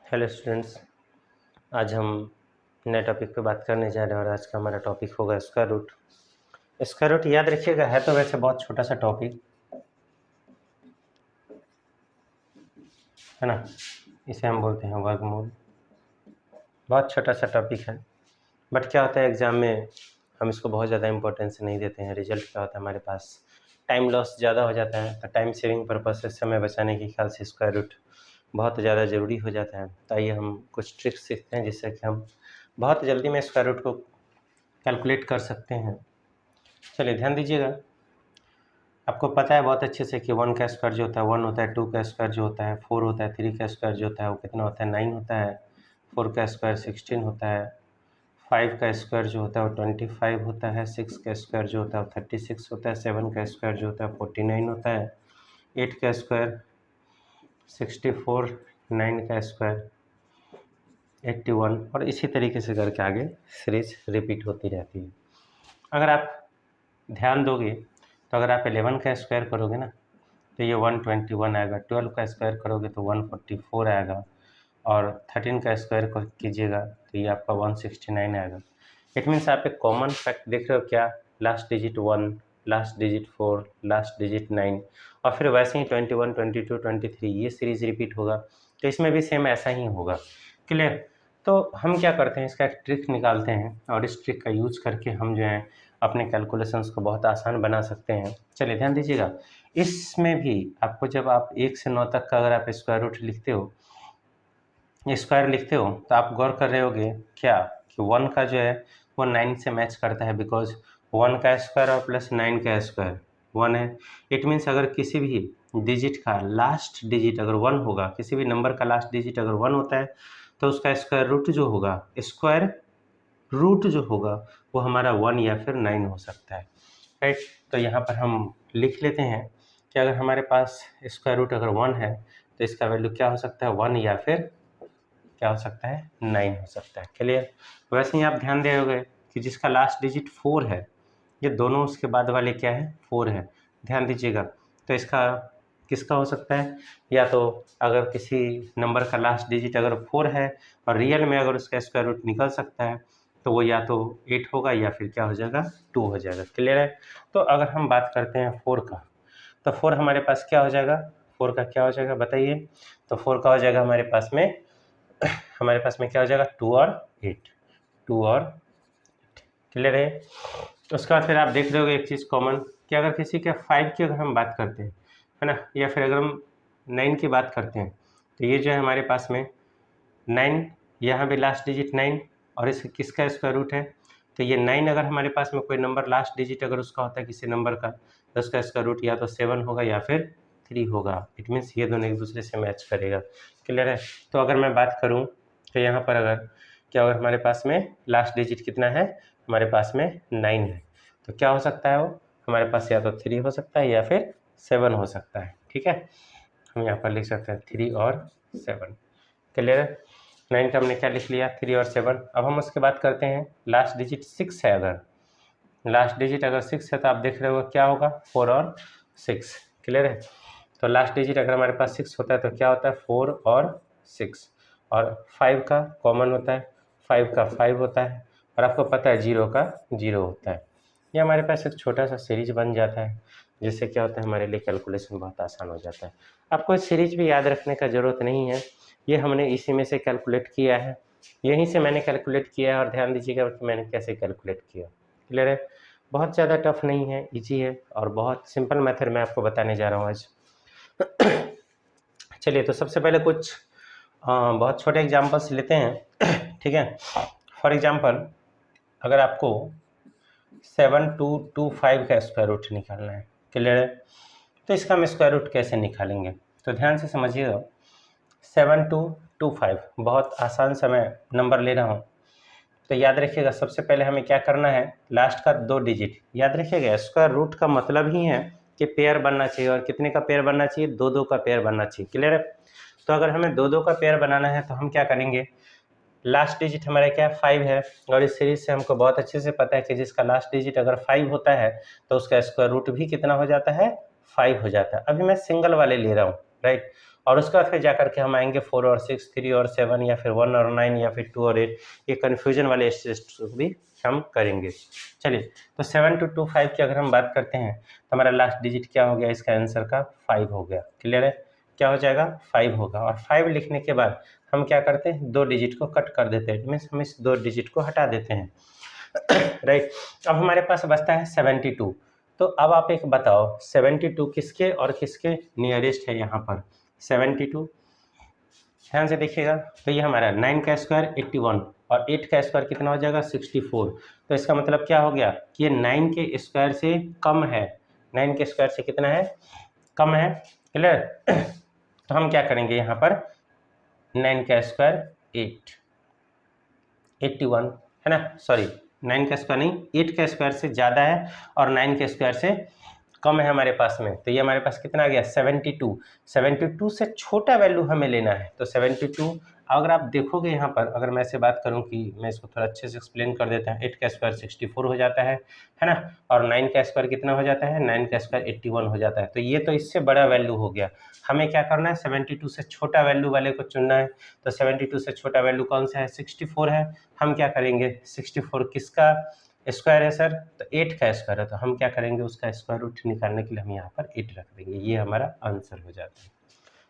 Hello students, आज हम नए टॉपिक पे बात करने जा रहे हैं और आज का हमारा टॉपिक होगा स्क्वायर रूट। स्क्वायर रूट याद रखिएगा, है तो वैसे बहुत छोटा सा टॉपिक है ना। इसे हम बोलते हैं वर्गमूल। बहुत छोटा सा टॉपिक है, बट क्या होता है एग्ज़ाम में हम इसको बहुत ज़्यादा इंपॉर्टेंस नहीं देते हैं। रिजल्ट क्या होता है, हमारे पास टाइम लॉस ज़्यादा हो जाता है, तो टाइम सेविंग पर्पज से, समय बचाने के ख्याल से स्क्वायर रूट बहुत ज़्यादा ज़रूरी हो जाता है। तो आइए हम कुछ ट्रिक्स सीखते हैं जिससे कि हम बहुत जल्दी में स्क्वायर रूट को कैलकुलेट कर सकते हैं। चलिए ध्यान दीजिएगा, आपको पता है बहुत अच्छे से कि 1 का स्क्वायर जो होता है 1 होता है, 2 का स्क्वायर जो होता है 4 होता है, 3 का स्क्वायर जो होता है वो कितना होता है 9 होता है, 4 का स्क्वायर 16 होता है, 5 का स्क्वायर जो होता है वो 25 होता है, 6 का स्क्वायर जो होता है वो 36 होता है, 7 का स्क्वायर जो होता है 49 होता है, 8 का स्क्वायर 64, 9 का स्क्वायर 81 और इसी तरीके से करके आगे सीरीज रिपीट होती रहती है। अगर आप ध्यान दोगे तो अगर आप 11 का स्क्वायर करोगे ना तो ये 121 आएगा, 12 का स्क्वायर करोगे तो 144 आएगा और 13 का स्क्वायर कीजिएगा तो ये आपका 169 आएगा। इट मीन्स आप एक कॉमन फैक्ट देख रहे हो क्या, last digit 1, last digit 4, last digit 9 और फिर वैसे ही 21, 22, 23 ये सीरीज रिपीट होगा। तो इसमें भी सेम ऐसा ही होगा। क्लियर? तो हम क्या करते हैं, इसका एक ट्रिक निकालते हैं और इस ट्रिक का यूज करके हम जो है अपने कैलकुलेशंस को बहुत आसान बना सकते हैं। चलिए ध्यान दीजिएगा, इसमें भी आपको जब आप 1 से 9 तक का अगर आप स्क्वायर रूट लिखते हो, स्क्वायर लिखते हो तो आप गौर कर रहे होगे क्या कि 1 का जो है वो 9 से मैच करता है, बिकॉज 1 का स्क्वायर और प्लस 9 का स्क्वायर 1 है। इट मीन्स अगर किसी भी डिजिट का लास्ट डिजिट अगर 1 होगा, किसी भी नंबर का लास्ट डिजिट अगर 1 होता है तो उसका स्क्वायर रूट जो होगा, स्क्वायर रूट जो होगा वो हमारा 1 या फिर 9 हो सकता है। राइट? तो यहाँ पर हम लिख लेते हैं कि अगर हमारे पास स्क्वायर रूट अगर 1 है तो इसका वैल्यू क्या हो सकता है, 1 या फिर क्या हो सकता है 9 हो सकता है। क्लियर? वैसे ही आप ध्यान दोगे कि जिसका लास्ट डिजिट 4 है, ये दोनों उसके बाद वाले क्या है 4 है। ध्यान दीजिएगा, तो इसका किसका हो सकता है, या तो अगर किसी नंबर का लास्ट डिजिट अगर 4 है और रियल में अगर उसका स्क्वायर रूट निकल सकता है तो वो या तो 8 होगा या फिर क्या हो जाएगा 2 हो जाएगा। क्लियर है? तो अगर हम बात करते हैं 4 का, तो 4 हमारे पास क्या हो जाएगा, 4 का क्या हो जाएगा बताइए। तो 4 का हो जाएगा हमारे पास में क्या हो जाएगा 2 और 8, 2 और 8। क्लियर है? उसके बाद फिर आप देख रहे होगे एक चीज़ कॉमन कि अगर किसी के 5 की अगर हम बात करते हैं, है ना, या फिर अगर हम 9 की बात करते हैं तो ये जो है हमारे पास में 9, यहाँ भी लास्ट डिजिट 9 और इस किसका स्क्वायर रूट है, तो ये 9 अगर हमारे पास में कोई नंबर लास्ट डिजिट अगर उसका होता है किसी नंबर का तो उसका स्क्वायर रूट या तो 7 होगा या फिर 3 होगा। इट मीन्स ये दोनों एक दूसरे से मैच करेगा। क्लियर है? तो अगर मैं बात करूँ तो यहाँ पर अगर हमारे पास में लास्ट डिजिट कितना है, हमारे पास में 9 है, तो क्या हो सकता है वो हमारे पास या तो 3 हो सकता है या फिर 7 हो सकता है। ठीक है, हम यहाँ पर लिख सकते हैं 3 और 7। क्लियर है? 9 का हमने क्या लिख लिया, 3 और 7। अब हम उसके बात करते हैं लास्ट डिजिट 6 है, अगर लास्ट डिजिट अगर 6 है तो आप देख रहे हो क्या होगा 4 और 6। क्लियर है? तो लास्ट डिजिट अगर हमारे पास 6 होता है तो क्या होता है 4 और 6 और 5 का कॉमन होता है, 5 का 5 होता है और आपको पता है 0 का 0 होता है। ये हमारे पास एक छोटा सा सीरीज बन जाता है जिससे क्या होता है हमारे लिए कैलकुलेशन बहुत आसान हो जाता है। आपको इस सीरीज भी याद रखने का ज़रूरत नहीं है, ये हमने इसी में से कैलकुलेट किया है, यहीं से मैंने कैलकुलेट किया है और ध्यान दीजिएगा कि मैंने कैसे कैलकुलेट किया। क्लियर है? बहुत ज़्यादा टफ नहीं है, इजी है और बहुत सिंपल मेथड मैं आपको बताने जा रहा हूँ आज। चलिए तो सबसे पहले कुछ बहुत छोटे एग्जांपल्स लेते हैं। ठीक है, फॉर एग्जांपल अगर आपको 7225 का स्क्वायर रूट निकालना है, क्लियर है, तो इसका हम स्क्वायर रूट कैसे निकालेंगे, तो ध्यान से समझिएगा। 7225 बहुत आसान सा मैं नंबर ले रहा हूँ, तो याद रखिएगा सबसे पहले हमें क्या करना है, लास्ट का 2 डिजिट याद रखिएगा। स्क्वायर रूट का मतलब ही है कि पेयर बनना चाहिए, और कितने का पेयर बनना चाहिए, 2-2 का पेयर बनना चाहिए। क्लियर है? तो अगर हमें 2-2 का पेयर बनाना है तो हम क्या करेंगे, लास्ट डिजिट हमारा क्या 5 है और इस सीरीज से हमको बहुत अच्छे से पता है कि जिसका लास्ट डिजिट अगर 5 होता है तो उसका स्क्वायर रूट भी कितना हो जाता है 5 हो जाता है। अभी मैं सिंगल वाले ले रहा हूँ, राइट, और उसके बाद फिर जा करके हम आएंगे 4 और 6, 3 और 7 या फिर 1 और 9 या फिर 2 और 8, ये कन्फ्यूजन वाले स्टेप्स को भी हम करेंगे। चलिए, तो 7 to 5 की अगर हम बात करते हैं तो हमारा लास्ट डिजिट क्या हो गया, इसका आंसर का 5 हो गया। क्लियर है, क्या हो जाएगा, 5 होगा। और 5 लिखने के बाद हम क्या करते हैं, 2 डिजिट को कट कर देते हैं, मीन्स हम इस 2 डिजिट को हटा देते हैं। राइट, अब हमारे पास बचता है 72। तो अब आप एक बताओ 72 किसके और किसके नियरेस्ट है यहाँ पर। 72 ध्यान से देखिएगा, तो ये हमारा 9 का स्क्वायर 81 और 8 का स्क्वायर कितना हो जाएगा 64। तो इसका मतलब क्या हो गया कि ये 9 के स्क्वायर से कम है, 9 के स्क्वायर से कितना है, कम है। क्लियर, तो हम क्या करेंगे यहाँ पर 9 का स्क्वायर 81 है ना, सॉरी 9 का स्क्वायर नहीं, 8 का स्क्वायर से ज़्यादा है और 9 के स्क्वायर से कम है हमारे पास में। तो ये हमारे पास कितना आ गया 72। 72 से छोटा वैल्यू हमें लेना है। तो 72 अगर आप देखोगे यहाँ पर, अगर मैं से बात करूँ कि मैं इसको थोड़ा अच्छे से एक्सप्लेन कर देता हूँ, 8 का स्क्वायर 64 हो जाता है ना, और 9 का स्क्वायर कितना हो जाता है, 9 का स्क्वायर 81 हो जाता है। तो ये तो इससे बड़ा वैल्यू हो गया। हमें क्या करना है, 72 से छोटा वैल्यू वाले को चुनना है। तो 72 से छोटा वैल्यू कौन सा है, 64 है। हम क्या करेंगे, 64 किसका स्क्वायर है सर, तो 8 का स्क्वायर है। तो हम क्या करेंगे, उसका स्क्वायर रूट निकालने के लिए हम यहाँ पर 8 रख देंगे, ये हमारा आंसर हो जाता है।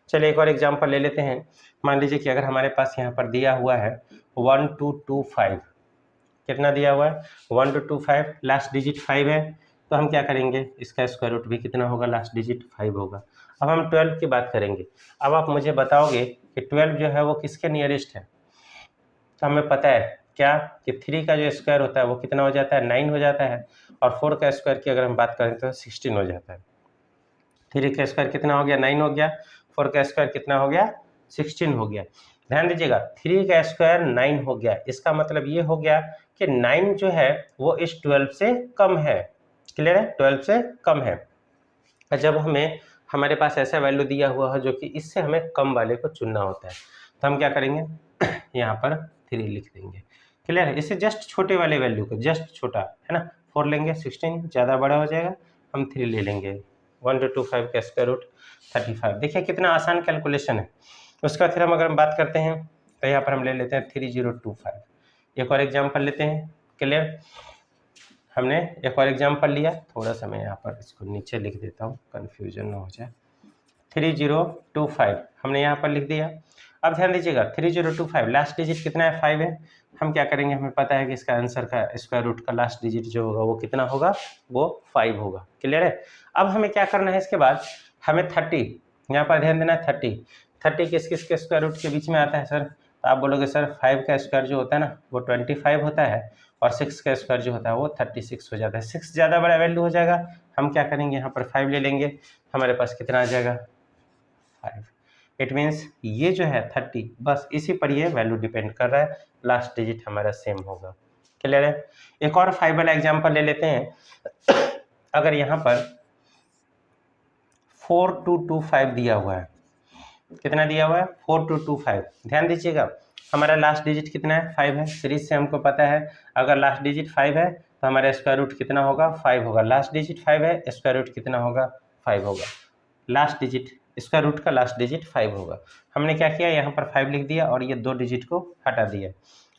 चलिए एक और एग्जांपल ले लेते हैं। मान लीजिए कि अगर हमारे पास यहाँ पर दिया हुआ है 1 to 2 5, कितना दिया हुआ है 1 to 2 5, लास्ट डिजिट 5 है। तो हम क्या करेंगे, इसका स्क्वायर रूट भी कितना होगा, लास्ट डिजिट 5 होगा। अब हम 12 की बात करेंगे। अब आप मुझे बताओगे कि 12 जो है वो किसके नियरेस्ट है। तो हमें पता है क्या कि 3 का जो स्क्वायर होता है वो कितना हो जाता है, 9 हो जाता है। और 4 का स्क्वायर की अगर हम बात करें तो 16 हो जाता है। 3 का स्क्वायर कितना हो गया, 9 हो गया। 4 का स्क्वायर कितना हो गया, 16 हो गया। ध्यान दीजिएगा, 3 का स्क्वायर 9 हो गया, इसका मतलब ये हो गया कि 9 जो है वो इस 12 से कम है। क्लियर है, 12 से कम है। और जब हमें हमारे पास ऐसा वैल्यू दिया हुआ है जो कि इससे हमें कम वाले को चुनना होता है, तो हम क्या करेंगे, यहाँ पर 3 लिख देंगे। क्लियर है, इससे जस्ट छोटे वाले वैल्यू को, जस्ट छोटा है ना, 4 लेंगे, 16 ज़्यादा बड़ा हो जाएगा, हम 3 ले लेंगे। 1 to 2 5 का स्क्वायर रूट 35। देखिए कितना आसान कैलकुलेशन है। उसका फिर हम अगर हम बात करते हैं तो यहाँ पर हम ले लेते हैं 3025। एक और एग्जाम्पल लेते हैं। क्लियर, हमने एक और एग्जाम्पल लिया, थोड़ा सा मैं यहाँ पर इसको नीचे लिख देता हूँ, कन्फ्यूजन ना हो जाए। 3025 हमने यहाँ पर लिख दिया। अब ध्यान दीजिएगा 3025 लास्ट डिजिट कितना है, 5 है। हम क्या करेंगे, हमें पता है कि इसका आंसर का स्क्वायर रूट का लास्ट डिजिट जो होगा वो कितना होगा, वो 5 होगा। क्लियर है, अब हमें क्या करना है, इसके बाद हमें 30, यहाँ पर ध्यान देना है 30 किस किस के स्क्वायर रूट के बीच में आता है सर। तो आप बोलोगे सर 5 का स्क्वायर जो होता है ना वो 25 होता है और 6 का स्क्वायर जो होता है वो 36 हो जाता है। 6 ज़्यादा बड़ा वैल्यू हो जाएगा, हम क्या करेंगे यहाँ पर 5 ले लेंगे, हमारे पास कितना आ जाएगा 5। इट मीन्स ये जो है 30, बस इसी पर ये वैल्यू डिपेंड कर रहा है, लास्ट डिजिट हमारा सेम होगा। क्लियर है, एक और 5 वाला एग्जाम्पल ले लेते हैं। अगर यहाँ पर 4225 दिया हुआ है, कितना दिया हुआ है 4225, ध्यान दीजिएगा हमारा लास्ट डिजिट कितना है 5 है। सीरीज से हमको पता है अगर लास्ट डिजिट 5 है तो हमारा स्क्वायर रूट कितना होगा 5 होगा। लास्ट डिजिट 5 है, स्क्वायर रूट कितना होगा 5 होगा। लास्ट डिजिट स्क्वायर रूट का लास्ट डिजिट 5 होगा। हमने क्या किया, यहाँ पर 5 लिख दिया और ये 2 डिजिट को हटा दिया।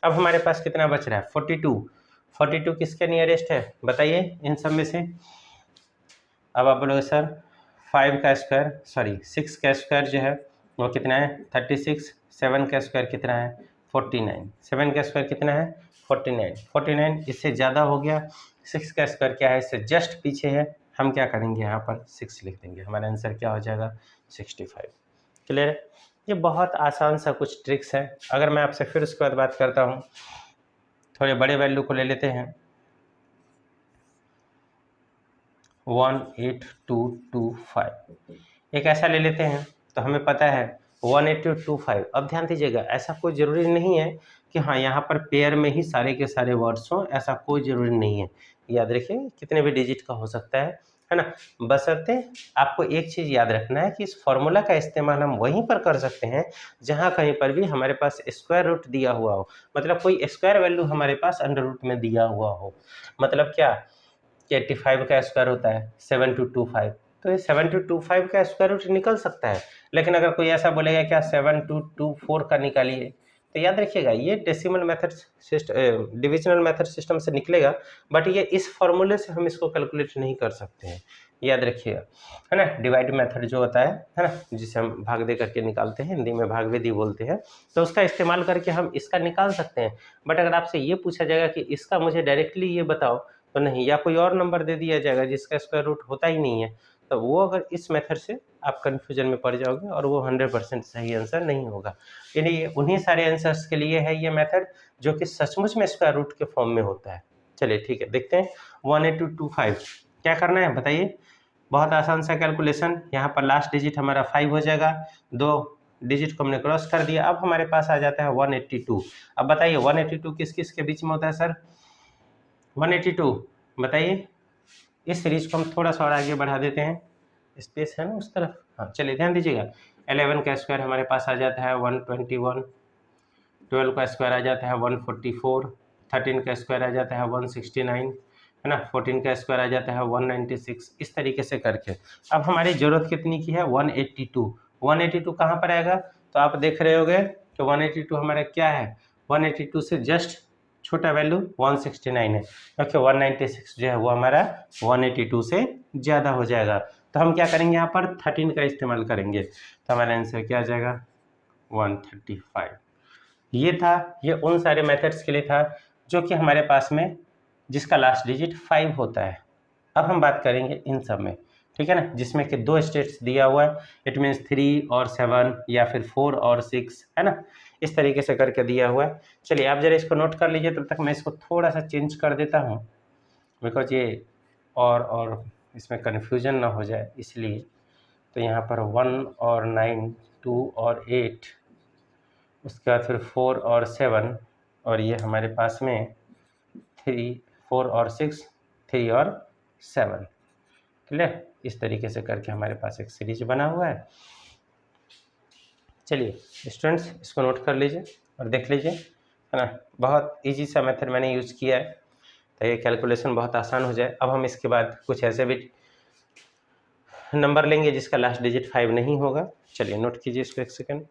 अब हमारे पास कितना बच रहा है 42 किसके नियरेस्ट है बताइए इन सब में से। अब आप बोलोगे सर 5 का स्क्वायर, सॉरी 6 का स्क्वायर जो है वो कितना है 36, 7 का स्क्वायर कितना है 49, 7 का स्क्वायर कितना है 49, इससे ज़्यादा हो गया। 6 का स्क्वायर क्या है, इससे जस्ट पीछे है, हम क्या करेंगे यहाँ पर 6 लिख देंगे, हमारा आंसर क्या हो जाएगा 65। क्लियर है, ये बहुत आसान सा कुछ ट्रिक्स है। अगर मैं आपसे फिर उसके बाद बात करता हूँ, थोड़े बड़े वैल्यू को ले लेते हैं 18225, एक ऐसा ले लेते हैं तो हमें पता है 18225। अब ध्यान दीजिएगा ऐसा कोई ज़रूरी नहीं है कि हाँ यहाँ पर पेयर में ही सारे के सारे वर्ड्स हों, ऐसा कोई ज़रूरी नहीं है। याद रखिए कितने भी डिजिट का हो सकता है ना, बशर्ते आपको एक चीज़ याद रखना है कि इस फॉर्मूला का इस्तेमाल हम वहीं पर कर सकते हैं जहाँ कहीं पर भी हमारे पास स्क्वायर रूट दिया हुआ हो, मतलब कोई स्क्वायर वैल्यू हमारे पास अंडर रूट में दिया हुआ हो। मतलब क्या कि 85 का स्क्वायर होता है 7225, तो ये 7225 का स्क्वायर रूट निकल सकता है। लेकिन अगर कोई ऐसा बोलेगा क्या 7224 का निकालिए, तो याद रखिएगा ये decimal method divisional method system से निकलेगा, बट ये इस फॉर्मूले से हम इसको कैलकुलेट नहीं कर सकते हैं, याद रखिएगा, है ना। डिवाइड मेथड जो होता है ना, जिसे हम भाग दे करके निकालते हैं, हिंदी में भाग विधि बोलते हैं, तो उसका इस्तेमाल करके हम इसका निकाल सकते हैं। बट अगर आपसे ये पूछा जाएगा कि इसका मुझे डायरेक्टली ये बताओ, तो नहीं, या कोई और नंबर दे दिया जाएगा जिसका स्क्वायर रूट होता ही नहीं है, तो वो अगर इस मेथड से आप कन्फ्यूजन में पड़ जाओगे और वो 100% सही आंसर नहीं होगा। यानी उन्हीं सारे आंसर्स के लिए है ये मेथड जो कि सचमुच में स्क्वायर रूट के फॉर्म में होता है। चलिए ठीक है, देखते हैं 18225 क्या करना है बताइए। बहुत आसान सा कैलकुलेशन, यहाँ पर लास्ट डिजिट हमारा 5 हो जाएगा, 2 डिजिट को हमने क्रॉस कर दिया, अब हमारे पास आ जाता है 182। अब बताइए 182 किस किस के बीच में होता है सर? 182 बताइए। इस सीरीज को हम थोड़ा सा और आगे बढ़ा देते हैं, स्पेस है ना उस तरफ। हाँ चलिए ध्यान दीजिएगा, 11 का स्क्वायर हमारे पास आ जाता है 121, 12 का स्क्वायर आ जाता है 144, 13 का स्क्वायर आ जाता है 169, है ना, 14 का स्क्वायर आ जाता है 196, इस तरीके से करके। अब हमारी ज़रूरत कितनी की है? 182। 182 कहाँ पर आएगा? तो आप देख रहे होंगे कि 182 हमारा क्या है, 182 से जस्ट छोटा वैल्यू 169 है, क्योंकि 196 जो है वो हमारा 182 से ज़्यादा हो जाएगा। तो हम क्या करेंगे, यहाँ पर 13 का इस्तेमाल करेंगे, तो हमारा आंसर क्या आ जाएगा? 135। ये था, ये उन सारे मेथड्स के लिए था जो कि हमारे पास में जिसका लास्ट डिजिट 5 होता है। अब हम बात करेंगे इन सब में, ठीक है ना, जिसमें कि 2 स्टेट्स दिया हुआ है, इट मीन्स 3 और 7 या फिर 4 और 6, है ना, इस तरीके से करके दिया हुआ है। चलिए आप जरा इसको नोट कर लीजिए, तब तक मैं इसको थोड़ा सा चेंज कर देता हूँ, बिकॉज ये और इसमें कन्फ्यूजन ना हो जाए इसलिए। तो यहाँ पर 1 और 9, 2 और 8, उसके बाद फिर 4 और 7, और ये हमारे पास में 3, 4 और 6, 3 और 7, क्लियर। इस तरीके से करके हमारे पास एक सीरीज बना हुआ है। चलिए स्टूडेंट्स इसको नोट कर लीजिए और देख लीजिए, है ना, बहुत इजी सा मेथड मैंने यूज़ किया है, तो ये कैलकुलेशन बहुत आसान हो जाए। अब हम इसके बाद कुछ ऐसे भी नंबर लेंगे जिसका लास्ट डिजिट 5 नहीं होगा। चलिए नोट कीजिए इसको एक सेकेंड।